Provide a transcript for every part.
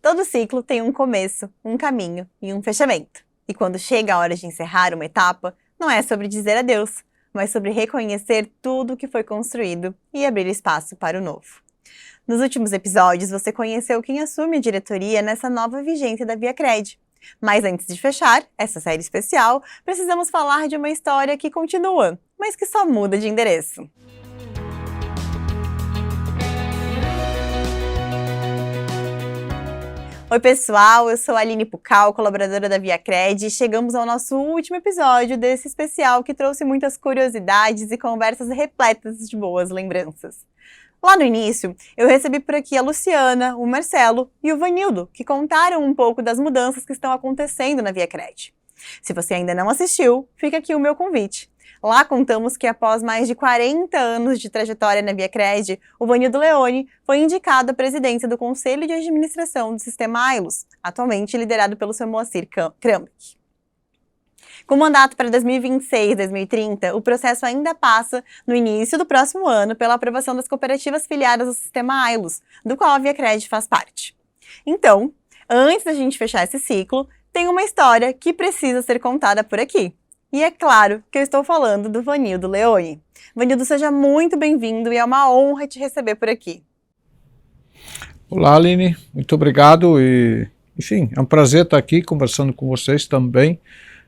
Todo ciclo tem um começo, um caminho e um fechamento. E quando chega a hora de encerrar uma etapa, não é sobre dizer adeus, mas sobre reconhecer tudo o que foi construído e abrir espaço para o novo. Nos últimos episódios, você conheceu quem assume a diretoria nessa nova vigência da ViaCred. Mas antes de fechar essa série especial, precisamos falar de uma história que continua, mas que só muda de endereço. Oi pessoal, eu sou a Aline Pucal, colaboradora da ViaCred, e chegamos ao nosso último episódio desse especial que trouxe muitas curiosidades e conversas repletas de boas lembranças. Lá no início, eu recebi por aqui a Luciana, o Marcelo e o Vanildo, que contaram um pouco das mudanças que estão acontecendo na ViaCred. Se você ainda não assistiu, fica aqui o meu convite. Lá contamos que após mais de 40 anos de trajetória na ViaCred, o Vanildo Leone foi indicado à presidência do Conselho de Administração do Sistema Ailos, atualmente liderado pelo seu Moacir Krambeck. Com mandato para 2026 e 2030, o processo ainda passa, no início do próximo ano, pela aprovação das cooperativas filiadas ao Sistema Ailos, do qual a ViaCred faz parte. Então, antes da gente fechar esse ciclo, tem uma história que precisa ser contada por aqui. E é claro que eu estou falando do Vanildo Leone. Vanildo, seja muito bem-vindo e é uma honra te receber por aqui. Olá, Aline, muito obrigado e, enfim, é um prazer estar aqui conversando com vocês também,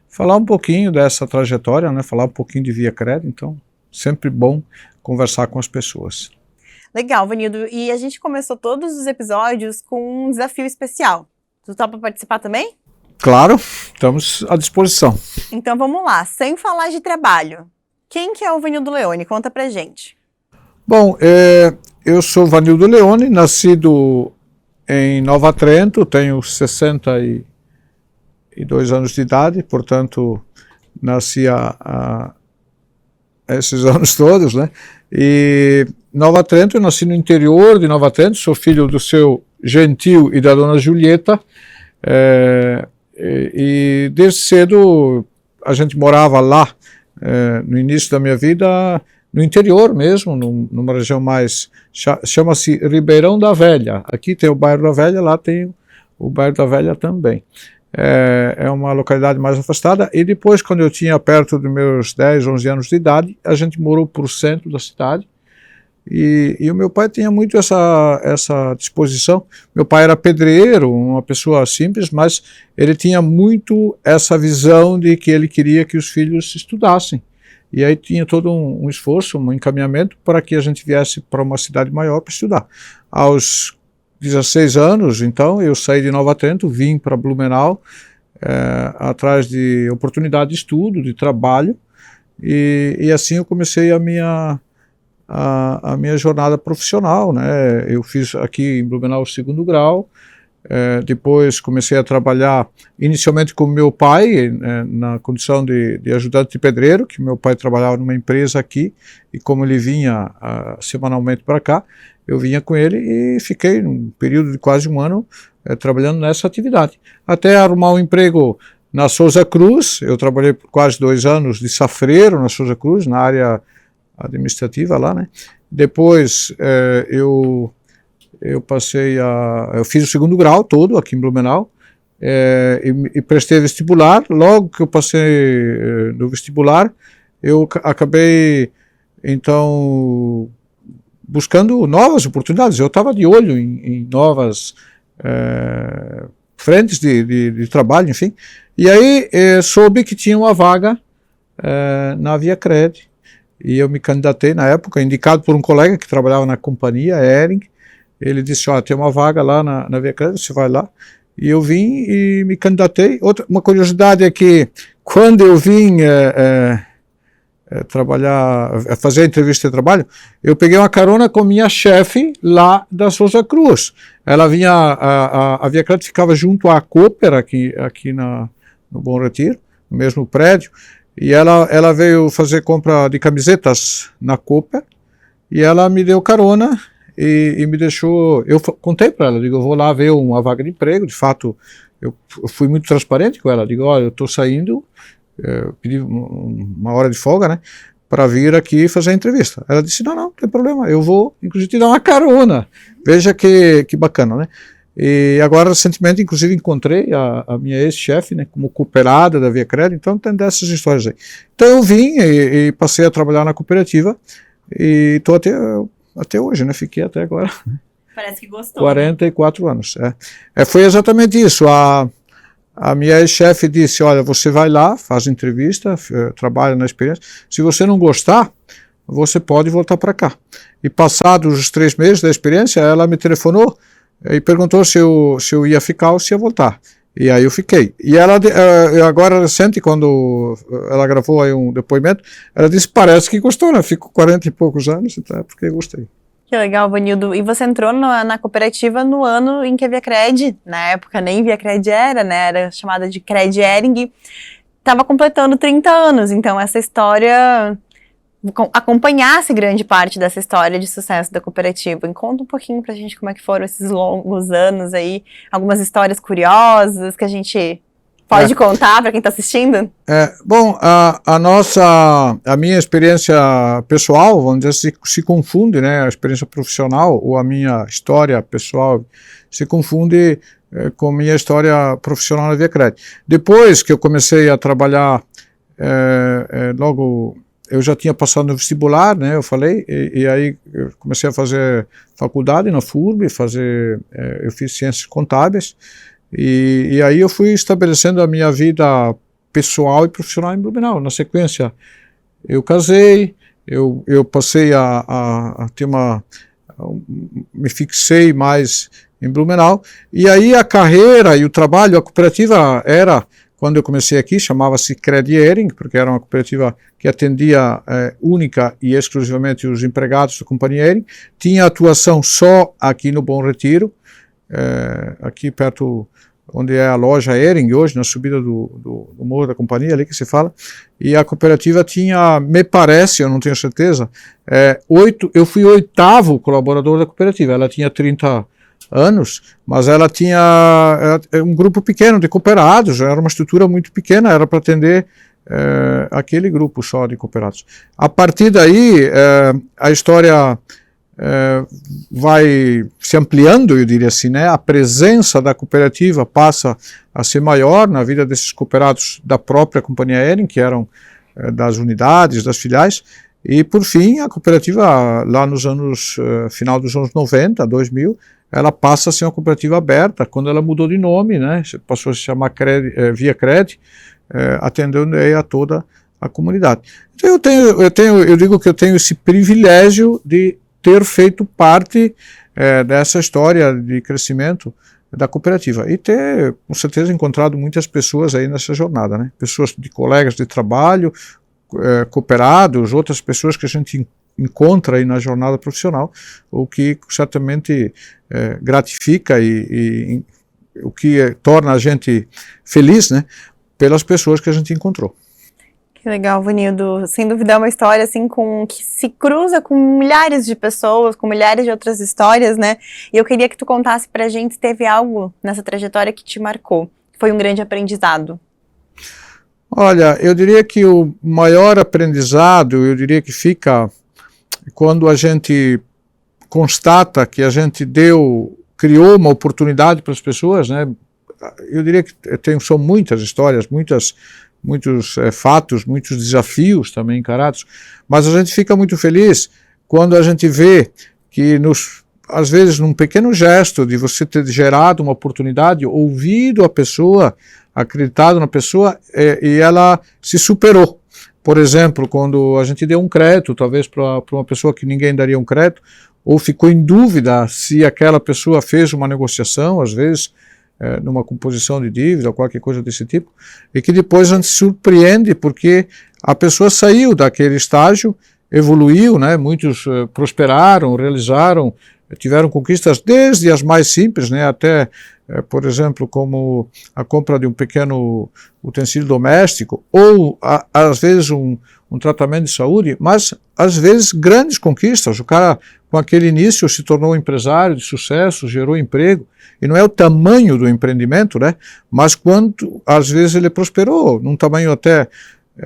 falar um pouquinho dessa trajetória, né, falar um pouquinho de ViaCred, então sempre bom conversar com as pessoas. Legal, Vanildo, e a gente começou todos os episódios com um desafio especial. Tu topa participar também? Claro, estamos à disposição. Então vamos lá, sem falar de trabalho. Quem que é o Vanildo Leone? Conta pra gente. Bom, eu sou Vanildo Leone, nascido em Nova Trento, tenho 62 anos de idade, portanto, nasci há esses anos todos, né? E Nova Trento, eu nasci no interior de Nova Trento, sou filho do seu Gentil e da dona Julieta, e desde cedo a gente morava lá, no início da minha vida, no interior mesmo, numa região mais, chama-se Ribeirão da Velha. Aqui tem o bairro da Velha, lá tem o bairro da Velha também. É uma localidade mais afastada, e depois, quando eu tinha perto dos meus 10, 11 anos de idade, a gente morou para o centro da cidade, e o meu pai tinha muito essa disposição. Meu pai era pedreiro, uma pessoa simples, mas ele tinha muito essa visão de que ele queria que os filhos estudassem. E aí tinha todo um esforço, um encaminhamento para que a gente viesse para uma cidade maior para estudar. Aos 16 anos, então, eu saí de Nova Trento, vim para Blumenau, atrás de oportunidade de estudo, de trabalho, e assim eu comecei a minha jornada profissional, né? Eu fiz aqui em Blumenau o 2º grau, depois comecei a trabalhar inicialmente com meu pai, na condição de ajudante de pedreiro, que meu pai trabalhava numa empresa aqui, e como ele vinha semanalmente para cá, eu vinha com ele e fiquei num período de quase um ano trabalhando nessa atividade, até arrumar um emprego na Souza Cruz. Eu trabalhei por quase 2 anos de safreiro na Souza Cruz, na área administrativa lá, né? Depois eu fiz o 2º grau todo aqui em Blumenau, e prestei vestibular. Logo que eu passei no vestibular, eu acabei então buscando novas oportunidades. Eu estava de olho em novas frentes de trabalho, enfim, e aí soube que tinha uma vaga na ViaCred, e eu me candidatei na época, indicado por um colega que trabalhava na companhia, Ering. Ele disse, tem uma vaga lá na ViaCred, você vai lá. E eu vim e me candidatei. Uma curiosidade é que, quando eu vim fazer a entrevista de trabalho, eu peguei uma carona com minha chefe lá da Souza Cruz. Ela vinha, a ViaCred ficava junto à Cooper, aqui no Bom Retiro, no mesmo prédio. E ela veio fazer compra de camisetas na Cooper, e ela me deu carona e me deixou. Eu contei para ela, digo, eu vou lá ver uma vaga de emprego. De fato, eu fui muito transparente com ela, digo, olha, eu estou saindo, pedi uma hora de folga, né, para vir aqui fazer a entrevista. Ela disse, não tem problema, eu vou inclusive te dar uma carona, veja que bacana, né. E agora, recentemente, inclusive, encontrei a minha ex-chefe, né, como cooperada da Via Cred, então tem dessas histórias aí. Então eu vim e passei a trabalhar na cooperativa e estou até hoje, né, fiquei até agora. Parece que gostou. 44 anos. Foi exatamente isso. A minha ex-chefe disse, olha, você vai lá, faz entrevista, trabalha na experiência, se você não gostar, você pode voltar para cá. E passados os 3 meses da experiência, ela me telefonou e perguntou se eu ia ficar ou se ia voltar. E aí eu fiquei. E ela, agora recente, quando ela gravou aí um depoimento, ela disse, parece que gostou, né? Fico 40 e poucos anos, então é porque gostei. Que legal, Vanildo. E você entrou na cooperativa no ano em que a ViaCred, na época nem ViaCred era, né? Era chamada de Cred Hering, estava completando 30 anos. Então essa história... acompanhasse grande parte dessa história de sucesso da cooperativa. E conta um pouquinho pra gente como é que foram esses longos anos aí, algumas histórias curiosas que a gente pode contar para quem está assistindo? Bom, a minha experiência pessoal, vamos dizer, se confunde, né, a experiência profissional ou a minha história pessoal se confunde com a minha história profissional na ViaCred. Depois que eu comecei a trabalhar, logo... Eu já tinha passado no vestibular, né, eu falei, e aí eu comecei a fazer faculdade na FURB, eu fiz ciências contábeis, e aí eu fui estabelecendo a minha vida pessoal e profissional em Blumenau. Na sequência, eu casei, eu passei a ter me fixei mais em Blumenau, e aí a carreira e o trabalho, a cooperativa era... Quando eu comecei aqui, chamava-se Cred Hering, porque era uma cooperativa que atendia única e exclusivamente os empregados da companhia Hering. Tinha atuação só aqui no Bom Retiro, aqui perto onde é a loja Hering hoje, na subida do morro da companhia, ali que se fala. E a cooperativa tinha, me parece, eu não tenho certeza, eu fui o 8º colaborador da cooperativa. Ela tinha 30 anos, mas ela tinha um grupo pequeno de cooperados, era uma estrutura muito pequena, era para atender aquele grupo só de cooperados. A partir daí, a história vai se ampliando, eu diria assim, né? A presença da cooperativa passa a ser maior na vida desses cooperados da própria companhia Hering, que eram das unidades, das filiais, e por fim a cooperativa lá nos anos, final dos anos 90, 2000, ela passa a ser uma cooperativa aberta, quando ela mudou de nome, né, passou a se chamar ViaCred, atendendo aí a toda a comunidade. Então eu digo que eu tenho esse privilégio de ter feito parte dessa história de crescimento da cooperativa e ter, com certeza, encontrado muitas pessoas aí nessa jornada, né, pessoas de colegas de trabalho, cooperados, outras pessoas que a gente encontra aí na jornada profissional, o que certamente gratifica e o que torna a gente feliz, né, pelas pessoas que a gente encontrou. Que legal, Vanildo. Sem dúvida é uma história assim que se cruza com milhares de pessoas, com milhares de outras histórias, né? E eu queria que tu contasse pra gente se teve algo nessa trajetória que te marcou, que foi um grande aprendizado. Olha, eu diria que o maior aprendizado, eu diria que fica quando a gente constata que a gente criou uma oportunidade para as pessoas, né? Eu diria que são muitas histórias, muitos fatos, muitos desafios também encarados, mas a gente fica muito feliz quando a gente vê que às vezes num pequeno gesto de você ter gerado uma oportunidade, ouvido a pessoa, acreditado na pessoa, e ela se superou. Por exemplo, quando a gente deu um crédito, talvez para uma pessoa que ninguém daria um crédito, ou ficou em dúvida se aquela pessoa fez uma negociação, às vezes, numa composição de dívida ou qualquer coisa desse tipo, e que depois a gente se surpreende porque a pessoa saiu daquele estágio, evoluiu, né? Muitos prosperaram, realizaram, tiveram conquistas desde as mais simples, né, até, por exemplo, como a compra de um pequeno utensílio doméstico, ou às vezes um tratamento de saúde, mas às vezes grandes conquistas. O cara com aquele início se tornou um empresário de sucesso, gerou emprego, e não é o tamanho do empreendimento, né, mas quanto às vezes ele prosperou, num tamanho até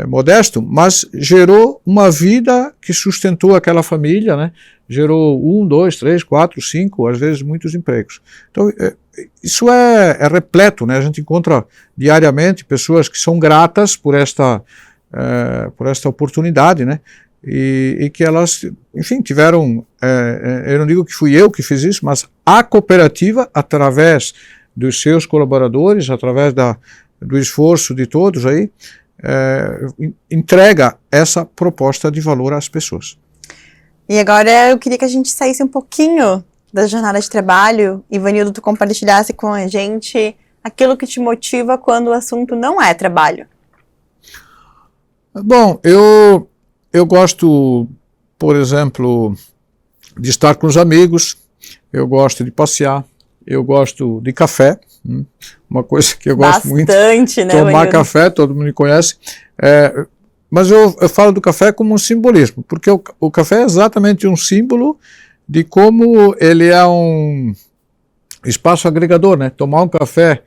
modesto, mas gerou uma vida que sustentou aquela família, né? Gerou 1, 2, 3, 4, 5, às vezes muitos empregos. Então, isso é repleto, né? A gente encontra diariamente pessoas que são gratas por esta oportunidade, né? E que elas, enfim, tiveram, eu não digo que fui eu que fiz isso, mas a cooperativa, através dos seus colaboradores, através do esforço de todos aí, entrega essa proposta de valor às pessoas. E agora eu queria que a gente saísse um pouquinho da jornada de trabalho. Ivanildo, tu compartilhasse com a gente aquilo que te motiva quando o assunto não é trabalho. Bom, eu gosto, por exemplo, de estar com os amigos, eu gosto de passear, eu gosto de café, uma coisa que eu gosto muito, né, tomar café, todo mundo me conhece, mas eu falo do café como um simbolismo, porque o café é exatamente um símbolo de como ele é um espaço agregador, né? Tomar um café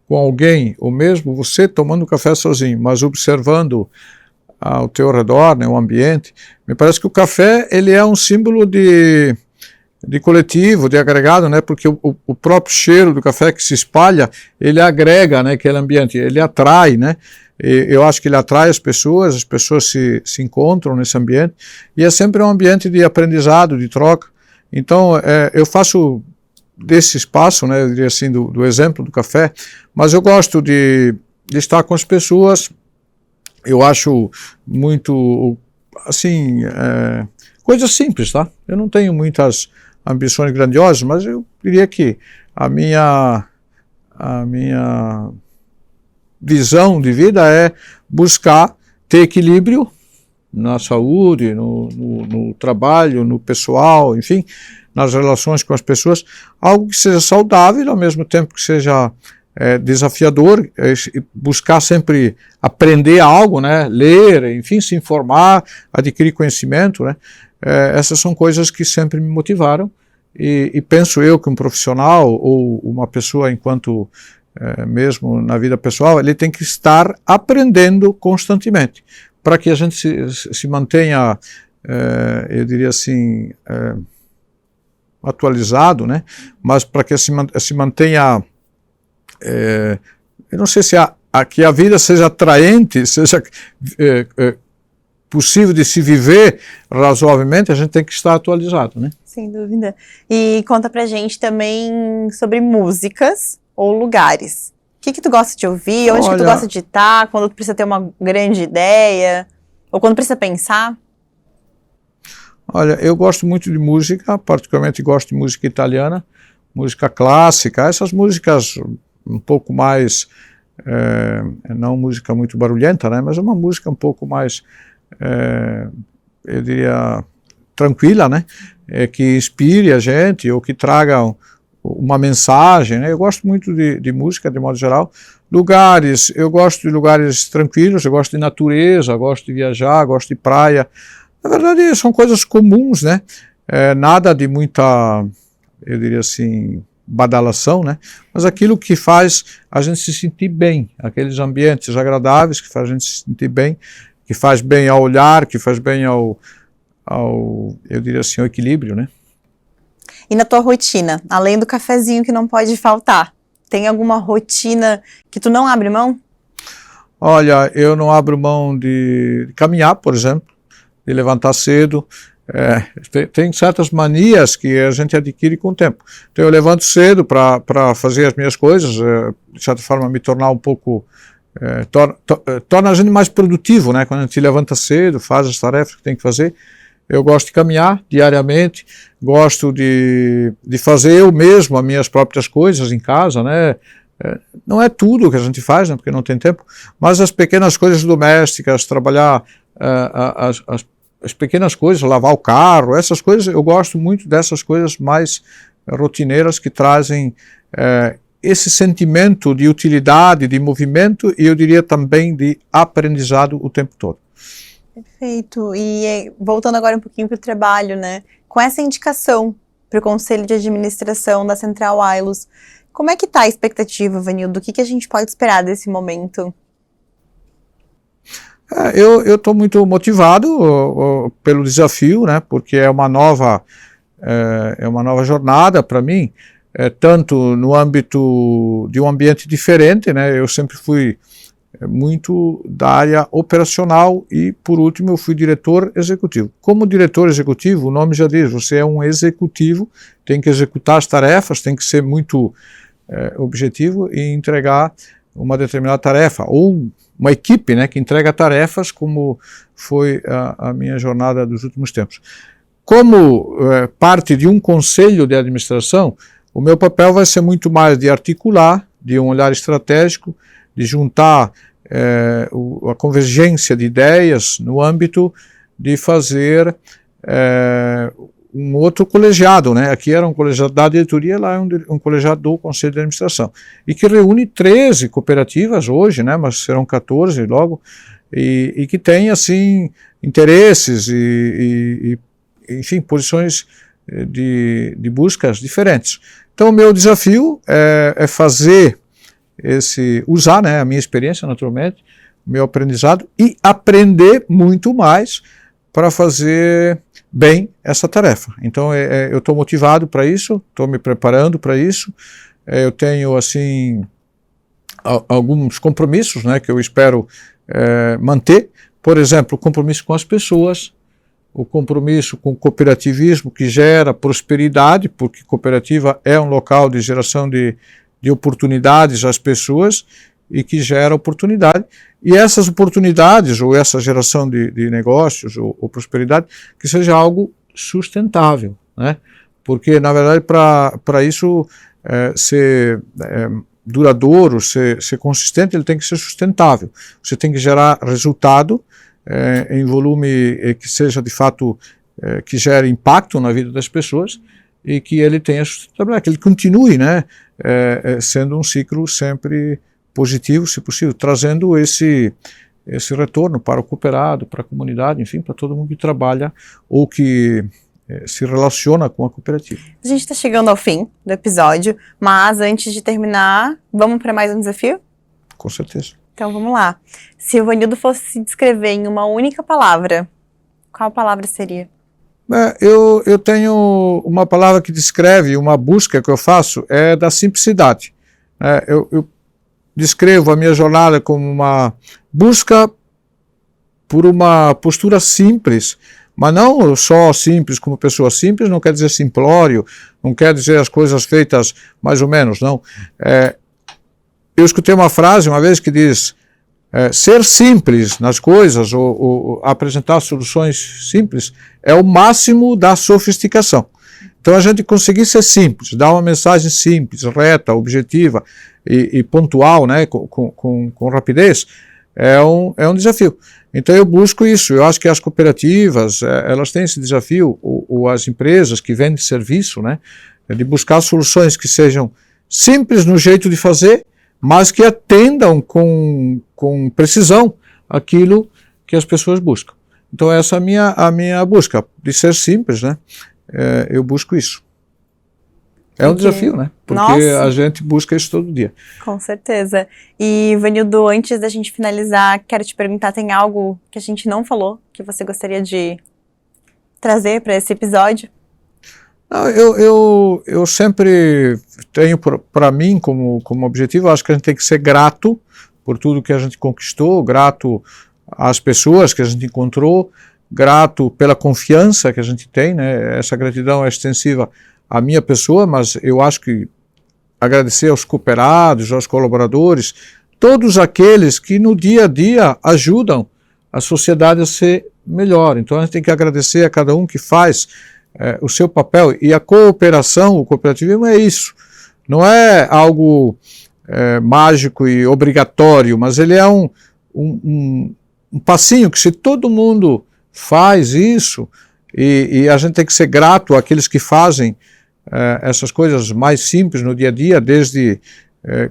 com alguém, ou mesmo você tomando café sozinho, mas observando ao teu redor, né, o ambiente, me parece que o café ele é um símbolo de coletivo, de agregado, né, porque o próprio cheiro do café que se espalha, ele agrega, né, aquele ambiente, ele atrai, né, e eu acho que ele atrai as pessoas se encontram nesse ambiente, e é sempre um ambiente de aprendizado, de troca. Então, eu faço desse espaço, né, eu diria assim, do exemplo do café, mas eu gosto de estar com as pessoas. Eu acho muito, assim, coisas simples, tá? Eu não tenho muitas ambições grandiosas, mas eu diria que a minha visão de vida é buscar ter equilíbrio na saúde, no trabalho, no pessoal, enfim, nas relações com as pessoas, algo que seja saudável, ao mesmo tempo que seja desafiador, buscar sempre aprender algo, né, ler, enfim, se informar, adquirir conhecimento, né, essas são coisas que sempre me motivaram e penso eu que um profissional ou uma pessoa enquanto mesmo na vida pessoal, ele tem que estar aprendendo constantemente para que a gente se mantenha, eu diria assim, atualizado, né, mas para que se mantenha eu não sei se que a vida seja atraente, seja possível de se viver razoavelmente, a gente tem que estar atualizado, né? Sem dúvida. E conta pra gente também sobre músicas ou lugares. O que tu gosta de ouvir? Onde que tu gosta de estar? Quando tu precisa ter uma grande ideia? Ou quando precisa pensar? Olha, eu gosto muito de música, particularmente gosto de música italiana, música clássica, essas músicas um pouco mais, não música muito barulhenta, né, mas uma música um pouco mais, eu diria, tranquila, né, que inspire a gente ou que traga uma mensagem, né. Eu gosto muito de música de modo geral. Lugares, eu gosto de lugares tranquilos, eu gosto de natureza, gosto de viajar, gosto de praia. Na verdade são coisas comuns, né, nada de muita, eu diria assim, badalação, né? Mas aquilo que faz a gente se sentir bem, aqueles ambientes agradáveis que faz a gente se sentir bem, que faz bem ao olhar, que faz bem ao eu diria assim, ao equilíbrio, né? E na tua rotina, além do cafezinho que não pode faltar, tem alguma rotina que tu não abre mão? Olha, eu não abro mão de caminhar, por exemplo, de levantar cedo. Tem certas manias que a gente adquire com o tempo. Então eu levanto cedo para fazer as minhas coisas, de certa forma me tornar um pouco, torna a gente mais produtivo, né? Quando a gente levanta cedo, faz as tarefas que tem que fazer. Eu gosto de caminhar diariamente, gosto de fazer eu mesmo as minhas próprias coisas em casa, né? Não é tudo que a gente faz, né? Porque não tem tempo, mas as pequenas coisas domésticas, trabalhar as pequenas coisas, lavar o carro, essas coisas, eu gosto muito dessas coisas mais rotineiras que trazem esse sentimento de utilidade, de movimento e eu diria também de aprendizado o tempo todo. Perfeito. E voltando agora um pouquinho para o trabalho, né? Com essa indicação para o Conselho de Administração da Central Ailus, como é que está a expectativa, Vanildo? O que a gente pode esperar desse momento? Eu estou muito motivado pelo desafio, né, porque é uma nova jornada para mim, tanto no âmbito de um ambiente diferente, né, eu sempre fui muito da área operacional e, por último, eu fui diretor executivo. Como diretor executivo, o nome já diz, você é um executivo, tem que executar as tarefas, tem que ser muito objetivo e entregar uma determinada tarefa, ou uma equipe, né, que entrega tarefas, como foi a minha jornada dos últimos tempos. Como parte de um conselho de administração, o meu papel vai ser muito mais de articular, de um olhar estratégico, de juntar a convergência de ideias no âmbito de fazer um outro colegiado, né? Aqui era um colegiado da diretoria, lá é um colegiado do Conselho de Administração, e que reúne 13 cooperativas hoje, né? Mas serão 14 logo, e que tem, assim, interesses e enfim, posições de buscas diferentes. Então, o meu desafio é fazer usar, né, a minha experiência, naturalmente, o meu aprendizado, e aprender muito mais para fazer bem essa tarefa. Então, eu estou motivado para isso, estou me preparando para isso, eu tenho, assim, alguns compromissos, né, que eu espero manter, por exemplo, o compromisso com as pessoas, o compromisso com o cooperativismo, que gera prosperidade, porque cooperativa é um local de geração de oportunidades às pessoas e que gera oportunidade, e essas oportunidades, ou essa geração de negócios, ou prosperidade, que seja algo sustentável, né? Porque, na verdade, para isso ser duradouro, ser consistente, ele tem que ser sustentável. Você tem que gerar resultado em volume que seja, de fato, que gere impacto na vida das pessoas, e que ele tenha sustentabilidade, que ele continue, né, sendo um ciclo sempre positivo, se possível, trazendo esse retorno para o cooperado, para a comunidade, enfim, para todo mundo que trabalha ou que se relaciona com a cooperativa. A gente está chegando ao fim do episódio, mas antes de terminar, vamos para mais um desafio? Com certeza. Então vamos lá. Se o Vanildo fosse se descrever em uma única palavra, qual palavra seria? Eu tenho uma palavra que descreve uma busca que eu faço, é da simplicidade. Eu descrevo a minha jornada como uma busca por uma postura simples, mas não só simples como pessoa simples, não quer dizer simplório, não quer dizer as coisas feitas mais ou menos, não. Eu escutei uma frase uma vez que diz: ser simples nas coisas, ou apresentar soluções simples, é o máximo da sofisticação. Então, a gente conseguir ser simples, dar uma mensagem simples, reta, objetiva e pontual, né, com rapidez, é um desafio. Então, eu busco isso. Eu acho que as cooperativas, elas têm esse desafio, ou as empresas que vendem serviço, né, de buscar soluções que sejam simples no jeito de fazer, mas que atendam com precisão aquilo que as pessoas buscam. Então, essa é a minha busca, de ser simples, né? Eu busco isso. É um desafio, né? Porque Nossa, a gente busca isso todo dia. Com certeza. E, Vanildo, antes da gente finalizar, quero te perguntar, tem algo que a gente não falou, que você gostaria de trazer para esse episódio? Não, eu sempre tenho para mim como objetivo, acho que a gente tem que ser grato por tudo que a gente conquistou, grato às pessoas que a gente encontrou, grato pela confiança que a gente tem, né? Essa gratidão é extensiva à minha pessoa, mas eu acho que agradecer aos cooperados, aos colaboradores, todos aqueles que no dia a dia ajudam a sociedade a ser melhor. Então a gente tem que agradecer a cada um que faz o seu papel, e a cooperação, o cooperativismo é isso, não é algo mágico e obrigatório, mas ele é um passinho que, se todo mundo faz isso, e a gente tem que ser grato àqueles que fazem essas coisas mais simples no dia a dia, desde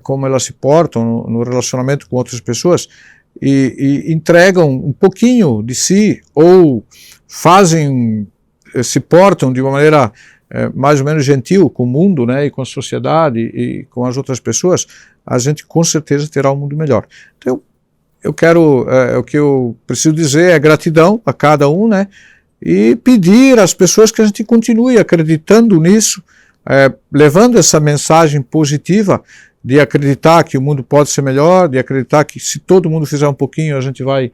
como elas se portam no relacionamento com outras pessoas, e entregam um pouquinho de si, ou se portam de uma maneira mais ou menos gentil com o mundo, né, e com a sociedade e com as outras pessoas, a gente com certeza terá um mundo melhor. Então, eu quero, o que eu preciso dizer é gratidão a cada um, né? E pedir às pessoas que a gente continue acreditando nisso, levando essa mensagem positiva de acreditar que o mundo pode ser melhor, de acreditar que se todo mundo fizer um pouquinho a gente vai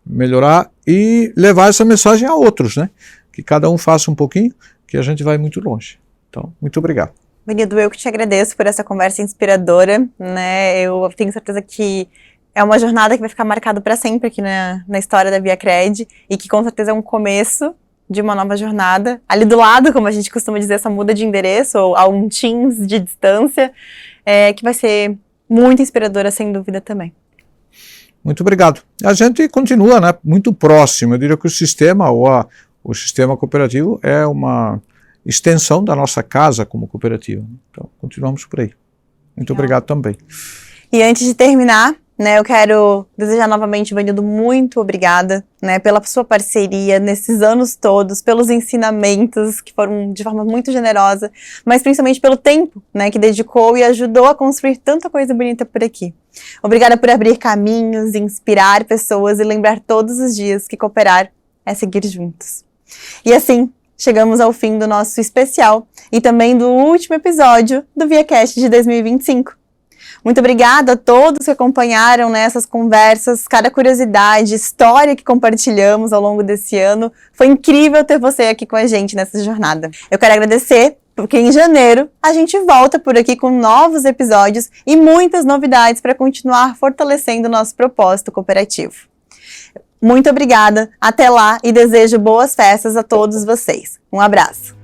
melhorar, e levar essa mensagem a outros, né? Que cada um faça um pouquinho, que a gente vai muito longe. Então, muito obrigado. Benildo, eu que te agradeço por essa conversa inspiradora, né? Eu tenho certeza que é uma jornada que vai ficar marcada para sempre aqui na história da ViaCred, e que com certeza é um começo de uma nova jornada. Ali do lado, como a gente costuma dizer, essa muda de endereço, ou a um Teams de distância, que vai ser muito inspiradora, sem dúvida também. Muito obrigado. A gente continua, né, muito próximo. Eu diria que o sistema, o sistema cooperativo é uma extensão da nossa casa como cooperativa. Então, continuamos por aí. Muito obrigado também. E antes de terminar, né, eu quero desejar novamente, Benildo, muito obrigada, né, pela sua parceria nesses anos todos, pelos ensinamentos que foram de forma muito generosa, mas principalmente pelo tempo, né, que dedicou e ajudou a construir tanta coisa bonita por aqui. Obrigada por abrir caminhos, inspirar pessoas e lembrar todos os dias que cooperar é seguir juntos. E assim, chegamos ao fim do nosso especial e também do último episódio do ViaCast de 2025. Muito obrigada a todos que acompanharam nessas conversas, cada curiosidade, história que compartilhamos ao longo desse ano. Foi incrível ter você aqui com a gente nessa jornada. Eu quero agradecer porque em janeiro a gente volta por aqui com novos episódios e muitas novidades para continuar fortalecendo o nosso propósito cooperativo. Muito obrigada, até lá e desejo boas festas a todos vocês. Um abraço!